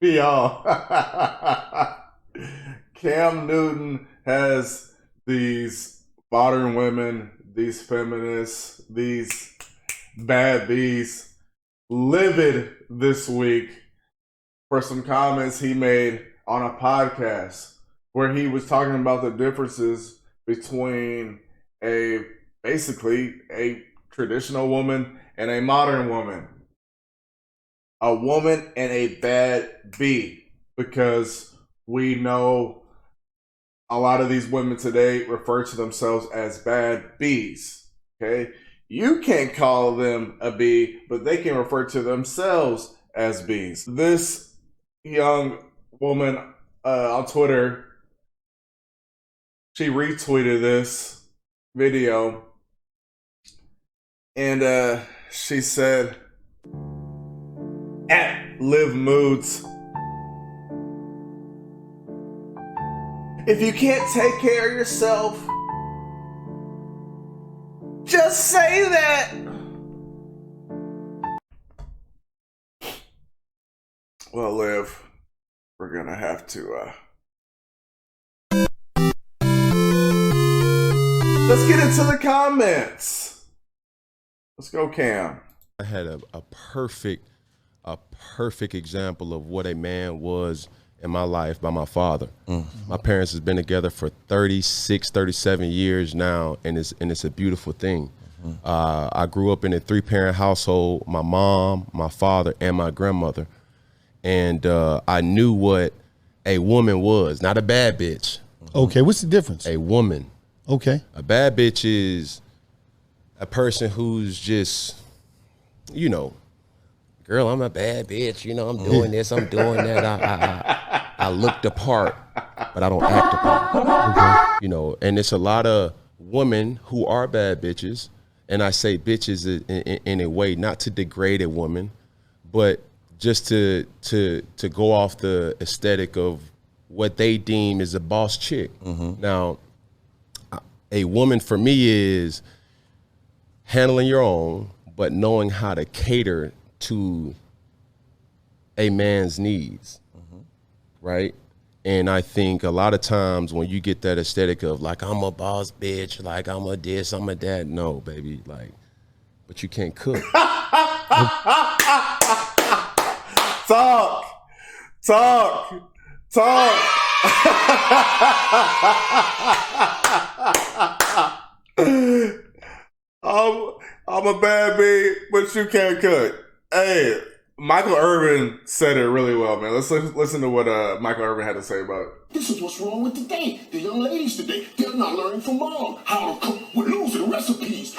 Y'all, Cam Newton has these modern women, these feminists, these bad bees livid this week for some comments he made on a podcast where he was talking about the differences between basically a traditional woman and a modern woman. A woman and a bad bee, because we know a lot of these women today refer to themselves as bad bees. Okay, you can't call them a bee, but they can refer to themselves as bees. This young woman on Twitter, she retweeted this video, and she said, at Live Moods, if you can't take care of yourself, just say that. Well, Liv, we're gonna have to let's get into the comments. Let's go, Cam. I had a perfect example of what a man was in my life by my father. My parents has been together for 36, 37 years now, and it's a beautiful thing. I grew up in a 3-parent household, my mom, my father, and my grandmother. And I knew what a woman was, not a bad bitch. Okay, what's the difference? A woman. Okay. A bad bitch is a person who's just, you know, girl, I'm a bad bitch. You know, I'm doing this, I'm doing that. I look the part, but I don't act the part. Okay. You know, and it's a lot of women who are bad bitches. And I say bitches in a way, not to degrade a woman, but just to go off the aesthetic of what they deem is a boss chick. Now, a woman for me is handling your own, but knowing how to cater to a man's needs, right? And I think a lot of times when you get that aesthetic of like, I'm a boss bitch, like I'm a this, I'm a that, no, baby, like, but you can't cook. Talk. I'm a bad bee, but you can't cook. Hey, Michael Irvin said it really well, man. Let's listen to what Michael Irvin had to say about it. This is what's wrong with today. The young ladies today, they're not learning from mom how to cook with losing recipes.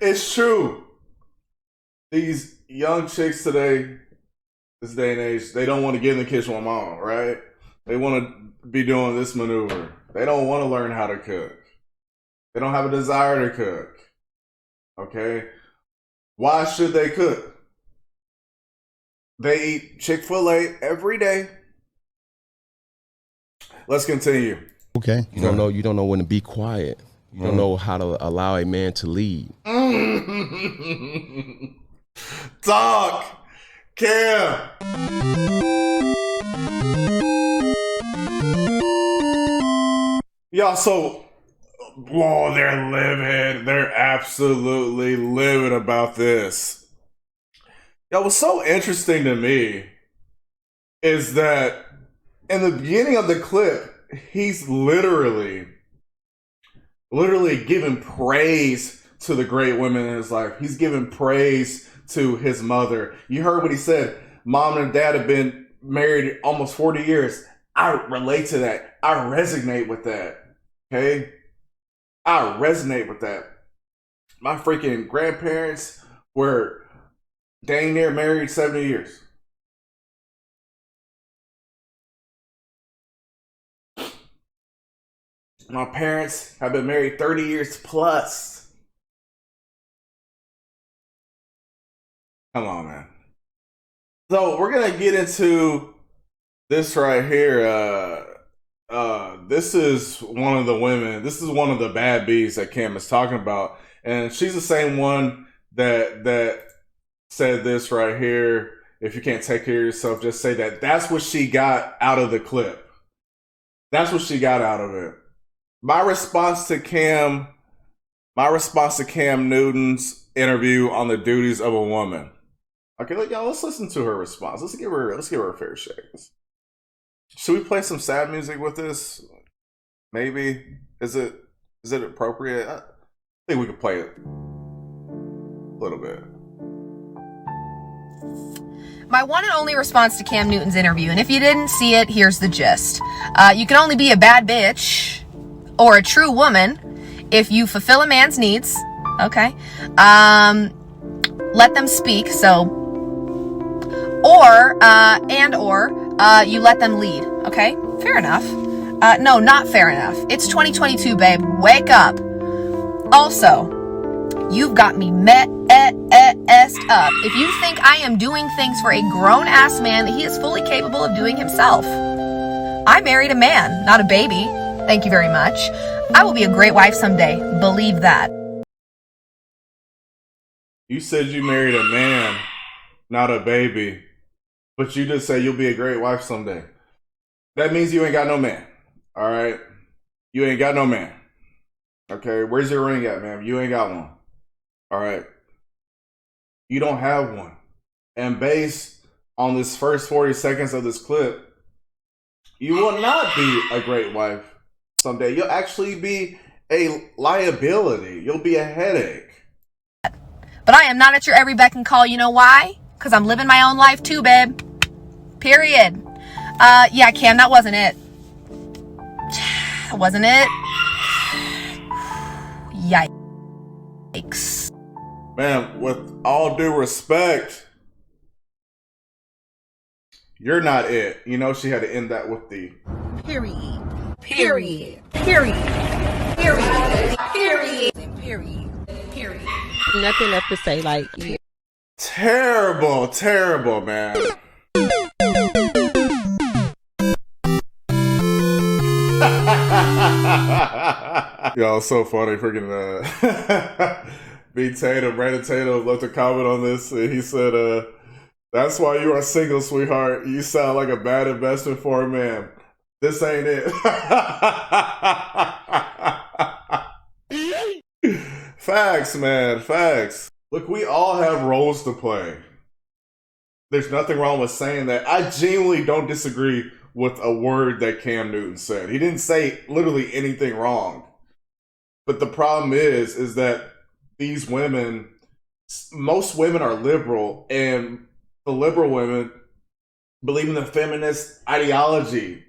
It's true. These young chicks today, this day and age, they don't want to get in the kitchen with mom, right? They want to be doing this maneuver. They don't want to learn how to cook. They don't have a desire to cook. Okay? Why should they cook? They eat Chick-fil-A every day. Let's continue. Okay. You don't know when to be quiet. You don't know how to allow a man to lead. Talk, Cam. Y'all, so, whoa, they're livid. They're absolutely livid about this. Y'all, what's so interesting to me is that in the beginning of the clip, he's literally giving praise to the great women in his life. He's giving praise to his mother. You heard what he said. Mom and dad have been married almost 40 years. I relate to that. I resonate with that. Okay? I resonate with that. My freaking grandparents were dang near married 70 years. My parents have been married 30 years plus. Come on, man. So we're going to get into this right here. This is one of the women. This is one of the bad bees that Cam is talking about. And she's the same one that said this right here. If you can't take care of yourself, just say that. That's what she got out of the clip. That's what she got out of it. My response to Cam Newton's interview on the duties of a woman. Okay, y'all, let's listen to her response. Let's give her a fair shake. Should we play some sad music with this? Maybe. Is it appropriate? I think we could play it a little bit. My one and only response to Cam Newton's interview, and if you didn't see it, here's the gist. You can only be a bad bitch or a true woman if you fulfill a man's needs, okay? Let them speak, or you let them lead, okay? Fair enough. No, not fair enough. It's 2022, babe. Wake up. Also, you've got me messed up. If you think I am doing things for a grown-ass man that he is fully capable of doing himself. I married a man, not a baby. Thank you very much. I will be a great wife someday. Believe that. You said you married a man, not a baby. But you just say you'll be a great wife someday. That means you ain't got no man. All right? You ain't got no man. Okay? Where's your ring at, man? You ain't got one. All right? You don't have one. And based on this first 40 seconds of this clip, you will not be a great wife someday. You'll actually be a liability. You'll be a headache. But I am not at your every beck and call. You know why? Because I'm living my own life too, babe. Period. Yeah, Cam, that wasn't it. That wasn't it. Yikes. Man, with all due respect, you're not it. You know, she had to end that with the Period. Period. Period. Period. Period. Period. Period. Nothing left to say, like, yeah. terrible, terrible, man. Y'all, so funny. Freaking B. Tatum, Brandon Tatum left a comment on this. And he said, that's why you are single, sweetheart. You sound like a bad investment for a man. This ain't it. Facts, man. Facts. Look, we all have roles to play. There's nothing wrong with saying that. I genuinely don't disagree with a word that Cam Newton said. He didn't say literally anything wrong. But the problem is that these women, most women are liberal, and the liberal women believe in the feminist ideology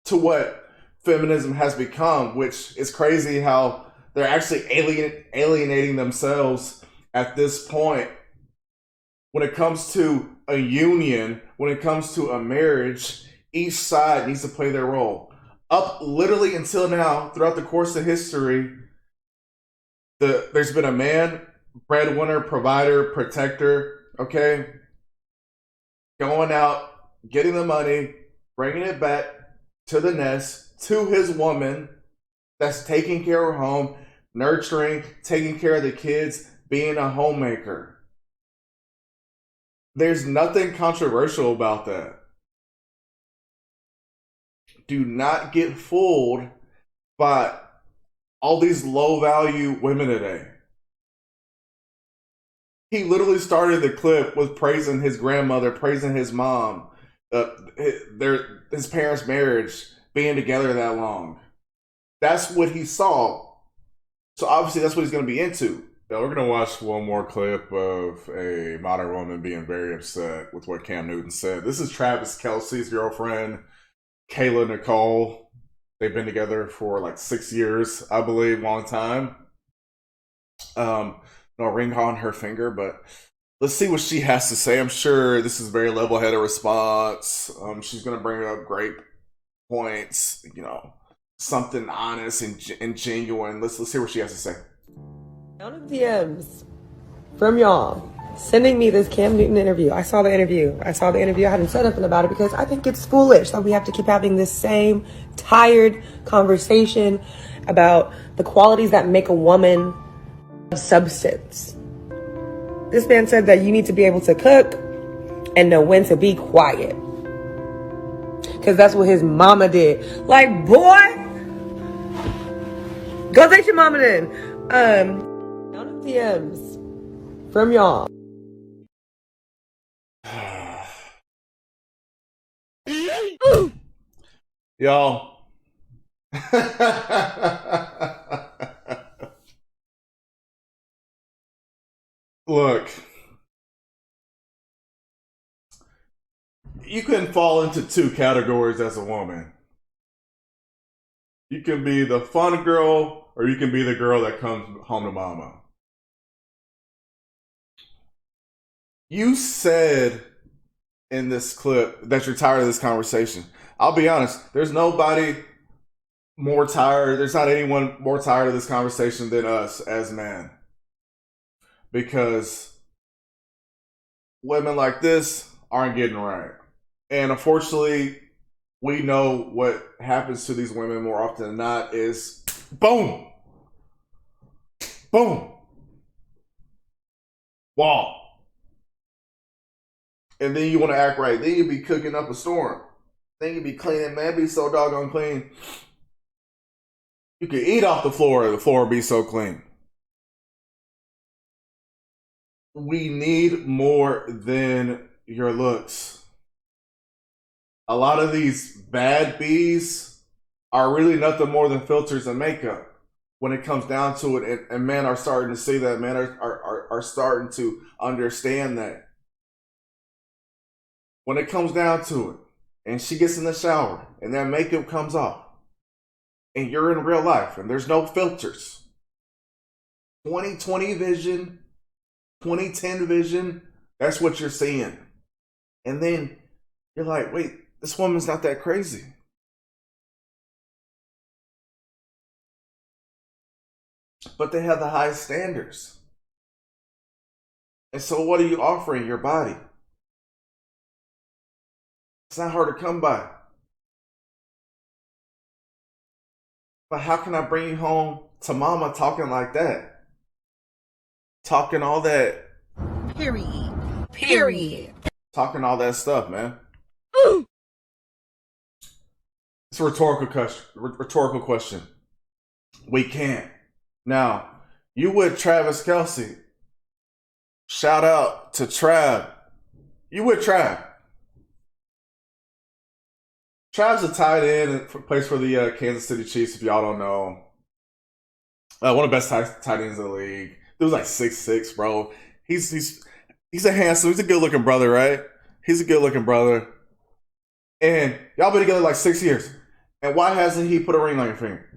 to what feminism has become, which is crazy how they're actually alienating themselves at this point. When it comes to a union, when it comes to a marriage, each side needs to play their role. Up literally until now, throughout the course of history, there's been a man, breadwinner, provider, protector, okay? Going out, getting the money, bringing it back to the nest, to his woman that's taking care of her home, nurturing, taking care of the kids, being a homemaker. There's nothing controversial about that. Do not get fooled by all these low-value women today. He literally started the clip with praising his grandmother, praising his mom, his parents' marriage, being together that long. That's what he saw. So obviously that's what he's going to be into. Yeah, we're going to watch one more clip of a modern woman being very upset with what Cam Newton said. This is Travis Kelce's girlfriend, Kayla Nicole. They've been together for like 6 years, I believe, long time. No ring on her finger, but let's see what she has to say. I'm sure this is a very level-headed response. She's going to bring up great points, you know, something honest and genuine. Let's hear what she has to say. Amount of DMs from y'all sending me this Cam Newton interview. I saw the interview. I hadn't said nothing about it because I think it's foolish that we have to keep having this same tired conversation about the qualities that make a woman of substance. This man said that you need to be able to cook, and know when to be quiet. Because that's what his mama did. Like, boy, go take your mama then. Amount of DMs from y'all. Y'all. Look. You can fall into two categories as a woman. You can be the fun girl, or you can be the girl that comes home to mama. You said in this clip that you're tired of this conversation. I'll be honest, there's nobody more tired, there's not anyone more tired of this conversation than us as men. Because women like this aren't getting right. And unfortunately, we know what happens to these women more often than not is boom, boom, wall. And then you want to act right. Then you be cooking up a storm. Then you be cleaning. Man, be so doggone clean. You could eat off the floor be so clean. We need more than your looks. A lot of these bad bees are really nothing more than filters and makeup when it comes down to it. And men are starting to see that. Men are starting to understand that. When it comes down to it, and she gets in the shower, and that makeup comes off, and you're in real life, and there's no filters. 2020 vision, 2010 vision, that's what you're seeing. And then you're like, wait, this woman's not that crazy. But they have the highest standards. And so what are you offering your body? It's not hard to come by. But how can I bring you home to mama talking like that? Talking all that. Period. Talking all that stuff, man. It's a rhetorical question. We can't. Now, you with Travis Kelce. Shout out to Trav. You with Trav. Trav's a tight end, plays for the Kansas City Chiefs, if y'all don't know. One of the best tight ends in the league. He was like 6'6", bro. He's a handsome, he's a good-looking brother, right? He's a good-looking brother. And y'all been together like 6 years. And why hasn't he put a ring on your finger?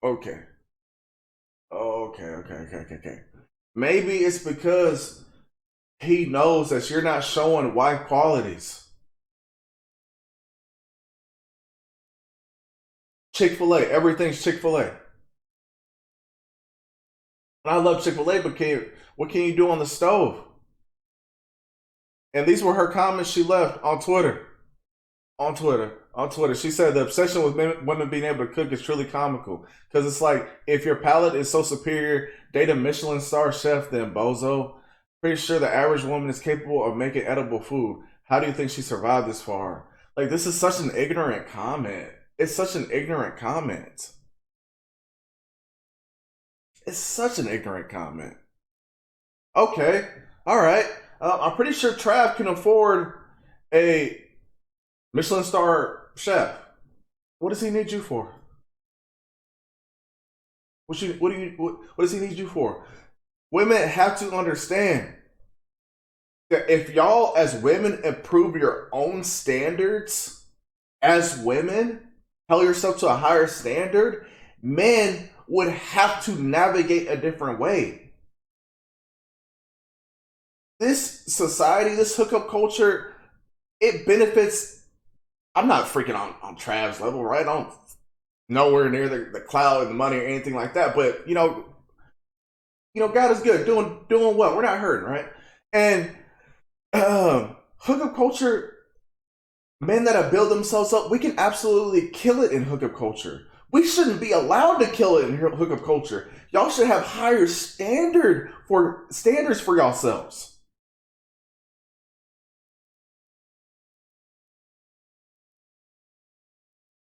Okay. Okay. Maybe it's because he knows that you're not showing wife qualities. Chick-fil-A, everything's Chick-fil-A. And I love Chick-fil-A, but what can you do on the stove? And these were her comments she left on Twitter. She said the obsession with women being able to cook is truly comical. Because it's like, if your palate is so superior, date a Michelin star chef then, bozo. Pretty sure the average woman is capable of making edible food. How do you think she survived this far? Like, this is such an ignorant comment. It's such an ignorant comment. Okay, all right. I'm pretty sure Trav can afford a Michelin star chef. What does he need you for? What does he need you for? Women have to understand that if y'all as women improve your own standards as women, held yourself to a higher standard, men would have to navigate a different way. This society, this hookup culture, it benefits. I'm not freaking on Trav's level, right? I'm nowhere near the clout and the money or anything like that. But you know, God is good, doing well. We're not hurting, right? And hookup culture, men that have built themselves up, we can absolutely kill it in hookup culture. We shouldn't be allowed to kill it in hookup culture. Y'all should have higher standards for yourselves.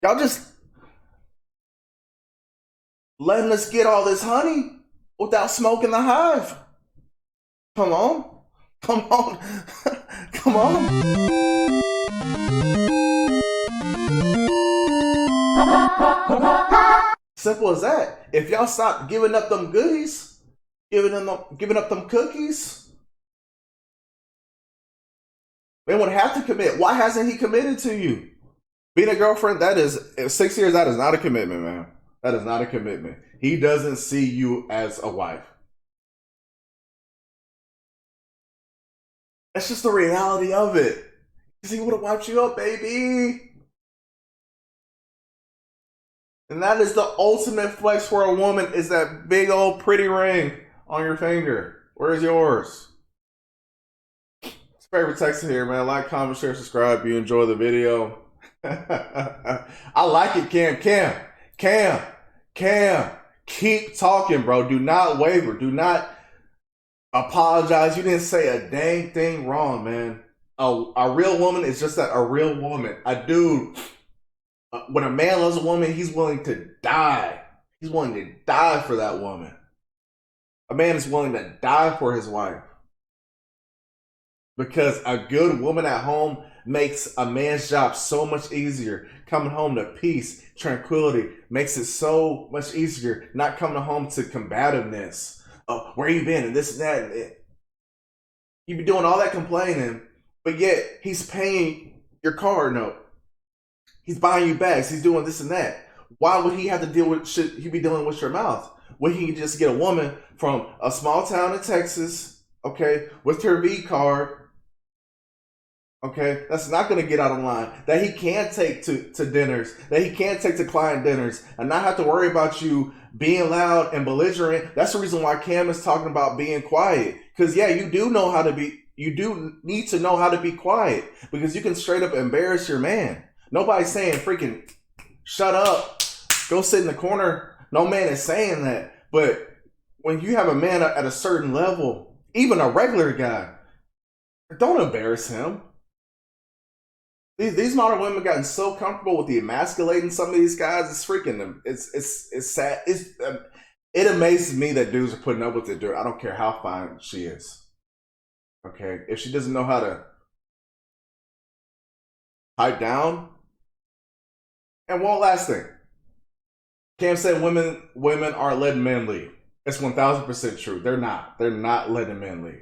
Y'all just letting us get all this honey without smoking the hive. Come on. Come on. Come on. Simple as that. If y'all stop giving up them goodies, giving up them cookies, they would have to commit. Why hasn't he committed to you? Being a girlfriend, that is 6 years. That is not a commitment, man. That is not a commitment. He doesn't see you as a wife. That's just the reality of it. Because he would have wiped you up, baby. And that is the ultimate flex for a woman, is that big old pretty ring on your finger. Where's yours? It's Favorite Texan here, man. Like, comment, share, subscribe if you enjoy the video. I like it, Cam. Keep talking, bro. Do not waver. Do not apologize. You didn't say a dang thing wrong, man. A real woman is just that, a real woman. A dude, when a man loves a woman, he's willing to die. He's willing to die for that woman. A man is willing to die for his wife. Because a good woman at home makes a man's job so much easier. Coming home to peace, tranquility, makes it so much easier. Not coming home to combativeness. Where you been and this and that. And you be doing all that complaining, but yet he's paying your car note. He's buying you bags. He's doing this and that. Why would he have to deal with shit he be dealing with your mouth? When he can just get a woman from a small town in Texas, okay, with her V card, okay, that's not going to get out of line, that he can take to dinners, that he can take to client dinners, and not have to worry about you being loud and belligerent. That's the reason why Cam is talking about being quiet. Because, yeah, you do need to know how to be quiet, because you can straight up embarrass your man. Nobody's saying freaking shut up, go sit in the corner. No man is saying that. But when you have a man at a certain level, even a regular guy, don't embarrass him. These modern women gotten so comfortable with the emasculating some of these guys. It's freaking, it's sad. It amazes me that dudes are putting up with it. I don't care how fine she is. Okay, if she doesn't know how to pipe down. And one last thing, Cam said women aren't letting men lead. It's 1000% true. They're not. They're not letting men lead.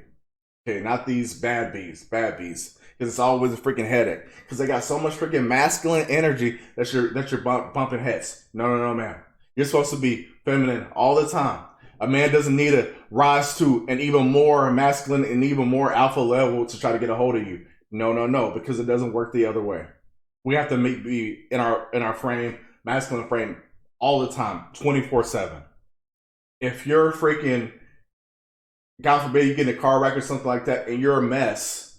Okay, not these bad bees. Because it's always a freaking headache. Because they got so much freaking masculine energy that you're bumping heads. No, man. You're supposed to be feminine all the time. A man doesn't need to rise to an even more masculine and even more alpha level to try to get a hold of you. No, because it doesn't work the other way. We have to be in our frame, masculine frame, all the time, 24/7. If you're freaking, God forbid, you get in a car wreck or something like that, and you're a mess,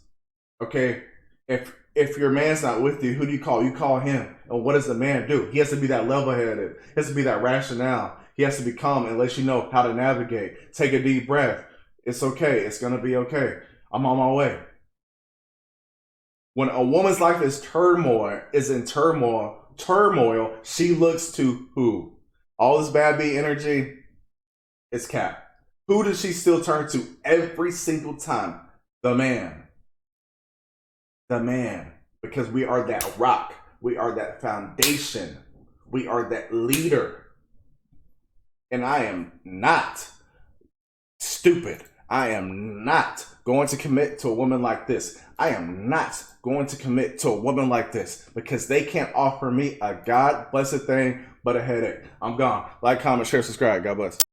okay? If your man's not with you, who do you call? You call him. And what does the man do? He has to be that level-headed. He has to be that rationale. He has to be calm and let you know how to navigate. Take a deep breath. It's okay. It's going to be okay. I'm on my way. When a woman's life is in turmoil, she looks to who? All this bad bee energy, it's cap. Who does she still turn to every single time? The man. The man. Because we are that rock. We are that foundation. We are that leader. And I am not stupid. I am not going to commit to a woman like this. I am not going to commit to a woman like this because they can't offer me a God blessed thing but a headache. I'm gone. Like, comment, share, subscribe. God bless.